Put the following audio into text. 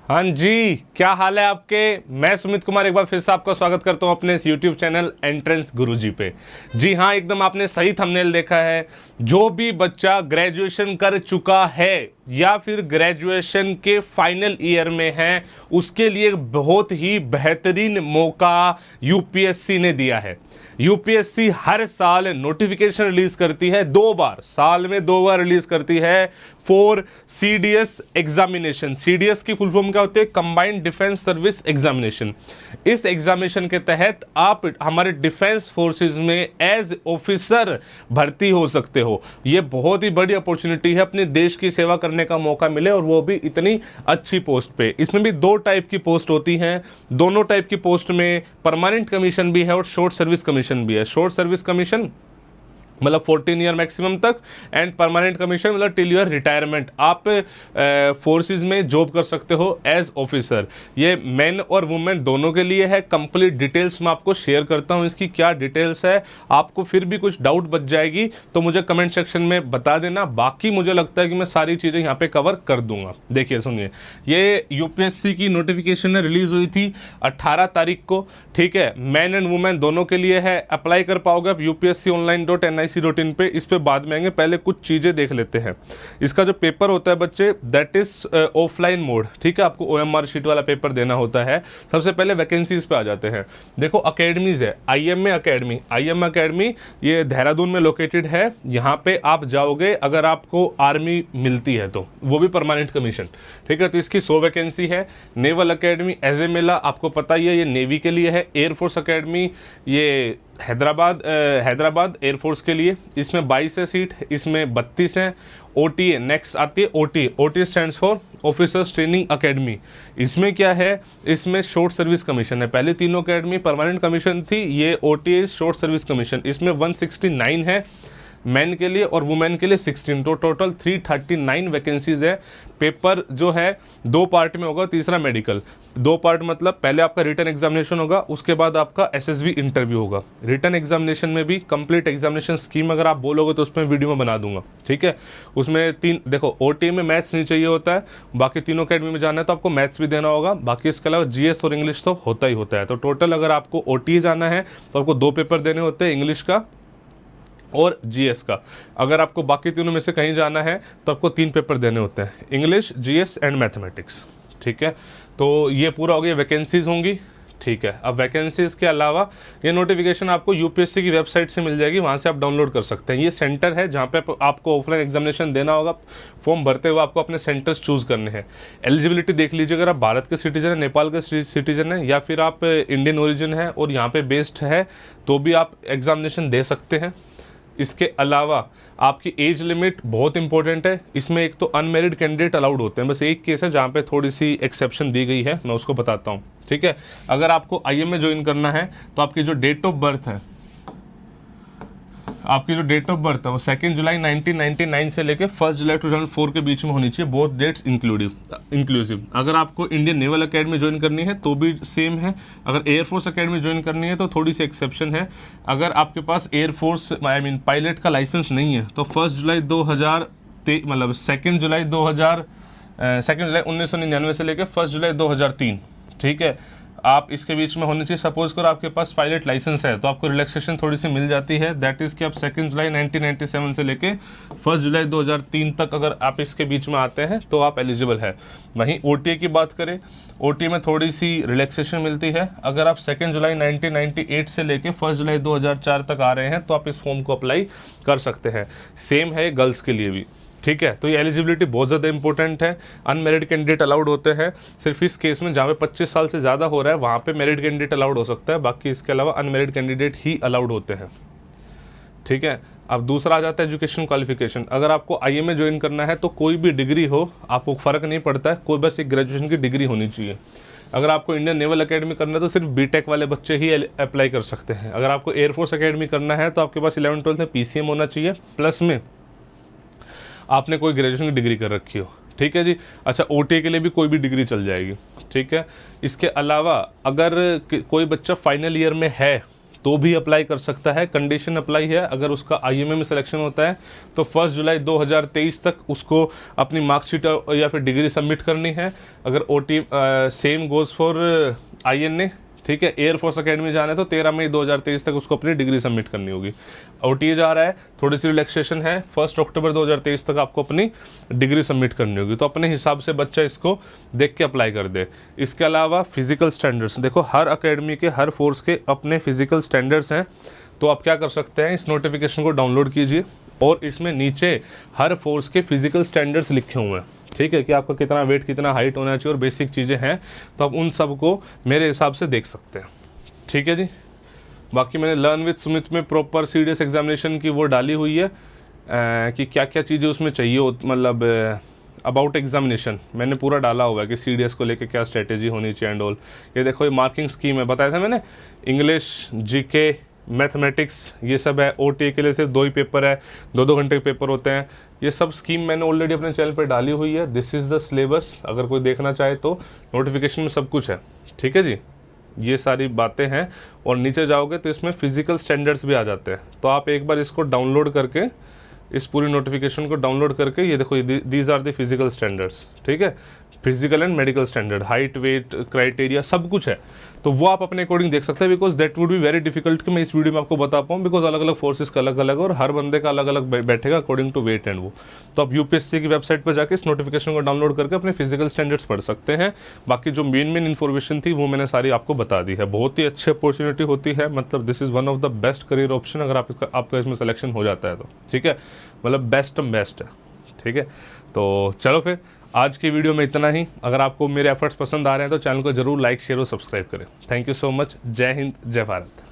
हाँ जी, क्या हाल है आपके। मैं सुमित कुमार एक बार फिर से आपका स्वागत करता हूँ अपने इस YouTube चैनल एंट्रेंस गुरुजी पे। जी हाँ, एकदम आपने सही थंबनेल देखा है। जो भी बच्चा ग्रेजुएशन कर चुका है या फिर ग्रेजुएशन के फाइनल ईयर में है, उसके लिए बहुत ही बेहतरीन मौका यूपीएससी ने दिया है। यूपीएससी हर साल नोटिफिकेशन रिलीज करती है, 2 बार, साल में 2 बार रिलीज करती है फॉर सीडीएस एग्जामिनेशन। सीडीएस की फुल फॉर्म क्या होती है? Combined defence service examination. इस एग्जामिनेशन के तहत आप हमारे डिफेंस फोर्सेस में एज ऑफिसर भर्ती हो सकते हो। ये बहुत ही बड़ी अपॉर्चुनिटी है, अपने देश की सेवा करने का मौका मिले, और वो भी इतनी अच्छी पोस्ट पे। इसमें भी 2 टाइप की पोस्ट होती हैं। दोनों टाइप की पोस्ट में परमानेंट कमीशन भी है और शॉर्ट सर्विस कमीशन भी है। शॉर्ट सर्विस कमीशन मतलब 14 ईयर मैक्सिमम तक, एंड परमानेंट कमीशन मतलब टिल योर रिटायरमेंट। आप फोर्सेस में जॉब कर सकते हो एज ऑफिसर। ये मेन और वुमेन दोनों के लिए है। कंप्लीट डिटेल्स मैं आपको शेयर करता हूँ, इसकी क्या डिटेल्स है। आपको फिर भी कुछ डाउट बच जाएगी तो मुझे कमेंट सेक्शन में बता देना। बाकी मुझे लगता है कि मैं सारी चीज़ें यहाँ पे कवर कर दूंगा। देखिए सुनिए, ये यूपीएससी की नोटिफिकेशन रिलीज हुई थी 18 तारीख को। ठीक है, मैन एंड वुमेन दोनों के लिए है। अप्लाई कर पाओगे आप upsconline.nic.in पे। इस पे बाद में आएंगे, पहले कुछ चीज़ें देख लेते हैं। इसका जो पेपर होता है बच्चे, दैट इज ऑफलाइन मोड। ठीक है, आपको OMR शीट वाला पेपर देना होता है। सबसे पहले वैकेंसीज पे आ जाते हैं। देखो अकेडमीज है, IMA अकेडमी ये देहरादून में लोकेटेड है। यहाँ पे आप जाओगे अगर आपको आर्मी मिलती है तो, वो भी परमानेंट कमीशन। ठीक है, तो इसकी 100 वैकेंसी है। नेवल अकेडमी एजेमेला, आपको पता ही है, ये नेवी के लिए है। एयरफोर्स अकेडमी ये हैदराबाद एयरफोर्स के लिए, इसमें 22 है सीट, इसमें 32 हैं। OTA नेक्स्ट आती है, OT stands for officers training academy. इसमें क्या है? इसमें शॉर्ट सर्विस कमीशन है। पहले तीनों अकेडमी परमानेंट कमीशन थी, ये OTA शॉर्ट सर्विस कमीशन। इसमें 169 है मैन के लिए और वुमेन के लिए 16, तो टोटल 339 वैकेंसीज है। पेपर जो है 2 पार्ट में होगा, तीसरा मेडिकल। 2 पार्ट मतलब पहले आपका रिटन एग्जामिनेशन होगा, उसके बाद आपका SSB इंटरव्यू होगा। रिटन एग्जामिनेशन में भी कंप्लीट एग्जामिनेशन स्कीम अगर आप बोलोगे तो उसमें वीडियो में बना दूंगा। ठीक है, उसमें 3 देखो, OTA में मैथ्स नहीं चाहिए होता है, बाकी तीनों अकेडमी में जाना है तो आपको मैथ्स भी देना होगा। बाकी इसके अलावा GS और इंग्लिश तो होता ही होता है। तो टोटल अगर आपको OTA जाना है तो आपको 2 पेपर देने होते हैं, इंग्लिश का और GS का। अगर आपको बाकी तीनों में से कहीं जाना है तो आपको 3 पेपर देने होते हैं, इंग्लिश, GS एंड मैथमेटिक्स। ठीक है, तो ये पूरा हो गया, वैकेंसीज होंगी। ठीक है, अब वैकेंसीज के अलावा ये नोटिफिकेशन आपको यूपीएससी की वेबसाइट से मिल जाएगी, वहाँ से आप डाउनलोड कर सकते हैं। ये सेंटर है जहाँ पे आपको ऑफलाइन एग्जामिनेशन देना होगा। फॉर्म भरते हुए आपको अपने सेंटर्स चूज़ करने हैं। एलिजिबिलिटी देख लीजिए, अगर आप भारत के सिटीजन है, नेपाल के सिटीजन है, या फिर आप इंडियन ओरिजिन है और यहाँ पे बेस्ड है, तो भी आप एग्जामिनेशन दे सकते हैं। इसके अलावा आपकी एज लिमिट बहुत इंपॉर्टेंट है। इसमें एक तो अनमेरिड कैंडिडेट अलाउड होते हैं, बस एक केस है जहाँ पे थोड़ी सी एक्सेप्शन दी गई है, मैं उसको बताता हूँ। ठीक है, अगर आपको IMA ज्वाइन करना है तो आपकी जो डेट ऑफ बर्थ है, आपकी जो डेट ऑफ बर्थ है वो 2 जुलाई 1999 से लेकर 1 जुलाई 2004 के बीच में होनी चाहिए, बोथ डेट्स इंक्लूसिव। अगर आपको इंडियन नेवल अकेडमी ज्वाइन करनी है तो भी सेम है। अगर एयरफोर्स अकेडमी ज्वाइन करनी है तो थोड़ी सी एक्सेप्शन है। अगर आपके पास एयरफोर्स पायलट का लाइसेंस नहीं है तो 1 जुलाई 1999 से लेकर 1 जुलाई 2003, ठीक है, आप इसके बीच में होनी चाहिए। सपोज करो आपके पास पायलट लाइसेंस है तो आपको रिलैक्सेशन थोड़ी सी मिल जाती है। दैट इज़ कि आप 2 जुलाई 1997 से लेके 1 जुलाई 2003 तक अगर आप इसके बीच में आते हैं तो आप एलिजिबल है। वहीं OTA की बात करें, OTA में थोड़ी सी रिलैक्सेशन मिलती है। अगर आप 2 जुलाई 1998 से लेके 1 जुलाई 2004 तक आ रहे हैं तो आप इस फॉर्म को अप्लाई कर सकते हैं। सेम है गर्ल्स के लिए भी। ठीक है, तो ये एलिजिबिलिटी बहुत ज़्यादा इंपॉर्टेंट है। अनमेरिड कैंडिडेट अलाउड होते हैं सिर्फ इस केस में जहाँ पे 25 साल से ज़्यादा हो रहा है, वहाँ पे मेरिड कैंडिडेट अलाउड हो सकता है, बाकी इसके अलावा अनमेरिड कैंडिडेट ही अलाउड होते हैं। ठीक है, अब दूसरा आ जाता है एजुकेशन क्वालिफिकेशन। अगर आपको IMA ज्वाइन करना है तो कोई भी डिग्री हो, आपको फ़र्क नहीं पड़ता है, कोई बस एक ग्रेजुएशन की डिग्री होनी चाहिए। अगर आपको इंडियन नेवल अकेडमी करना है तो सिर्फ BTech वाले बच्चे ही अप्लाई कर सकते हैं। अगर आपको एयरफोर्स अकेडमी करना है तो आपके पास 11th-12th में PCM होना चाहिए, प्लस में आपने कोई ग्रेजुएशन की डिग्री कर रखी हो। ठीक है जी। अच्छा, OTA के लिए भी कोई भी डिग्री चल जाएगी। ठीक है, इसके अलावा अगर कोई बच्चा फाइनल ईयर में है तो भी अप्लाई कर सकता है। कंडीशन अप्लाई है, अगर उसका IMA में सिलेक्शन होता है तो 1 जुलाई 2023 तक उसको अपनी मार्कशीट या फिर डिग्री सबमिट करनी है। अगर OT same goes for INA, ठीक है, एयरफोर्स अकेडमी जाना है तो 13 मई 2023 तक उसको अपनी डिग्री सबमिट करनी होगी। OTA जा रहा है, थोड़ी सी रिलैक्सेशन है, 1 अक्टूबर 2023 तक आपको अपनी डिग्री सबमिट करनी होगी। तो अपने हिसाब से बच्चा इसको देख के अप्लाई कर दे। इसके अलावा फिजिकल स्टैंडर्ड्स, देखो हर अकेडमी के, हर फोर्स के अपने फिजिकल स्टैंडर्ड्स हैं। तो आप क्या कर सकते हैं, इस नोटिफिकेशन को डाउनलोड कीजिए और इसमें नीचे हर फोर्स के फिजिकल स्टैंडर्ड्स लिखे हुए हैं, ठीक है, कि आपका कितना वेट, कितना हाइट होना चाहिए और बेसिक चीज़ें हैं। तो आप उन सब को मेरे हिसाब से देख सकते हैं, ठीक है जी। बाकी मैंने लर्न विद सुमित में प्रॉपर CDS एग्जामिनेशन की वो डाली हुई है कि क्या क्या चीज़ें उसमें चाहिए, मतलब अबाउट एग्जामिनेशन मैंने पूरा डाला हुआ है कि CDS को लेके क्या स्ट्रेटेजी होनी चाहिए एंड ऑल। ये देखो ये मार्किंग स्कीम है, बताया था मैंने, इंग्लिश, GK, मैथमेटिक्स, ये सब है। OTA के लिए सिर्फ 2 ही पेपर है, 2-2 घंटे के पेपर होते हैं। ये सब स्कीम मैंने ऑलरेडी अपने चैनल पे डाली हुई है। दिस इज़ द सिलेबस, अगर कोई देखना चाहे तो नोटिफिकेशन में सब कुछ है, ठीक है जी। ये सारी बातें हैं और नीचे जाओगे तो इसमें फिजिकल स्टैंडर्ड्स भी आ जाते हैं। तो आप एक बार इसको डाउनलोड करके, इस पूरी नोटिफिकेशन को डाउनलोड करके, ये देखो these are the physical standards, ठीक है, physical and medical standard, height, weight, criteria सब कुछ है। तो वो आप अपने अकॉर्डिंग देख सकते हैं, because that would be very difficult कि मैं इस वीडियो में आपको बता पाऊँ, बिकॉज अलग अलग फोर्सेस का अलग अलग और हर बंदे का अलग अलग बैठेगा अकॉर्डिंग टू वेट एंड वो। तो आप UPSC की वेबसाइट पर जाकर इस नोटिफिकेशन को डाउनलोड करके अपने फिजिकल स्टैंडर्ड्स पढ़ सकते हैं। बाकी जो मेन इन्फॉर्मेशन थी वो मैंने सारी आपको बता दी है। बहुत ही अच्छी अपॉर्चुनिटी होती है, मतलब this is one of the best career option अगर आपका इसमें सिलेक्शन हो जाता है तो, ठीक है, मतलब बेस्ट है, ठीक है। तो चलो फिर आज की वीडियो में इतना ही। अगर आपको मेरे एफर्ट्स पसंद आ रहे हैं तो चैनल को जरूर लाइक, शेयर और सब्सक्राइब करें। Thank you so much. जय हिंद, जय भारत।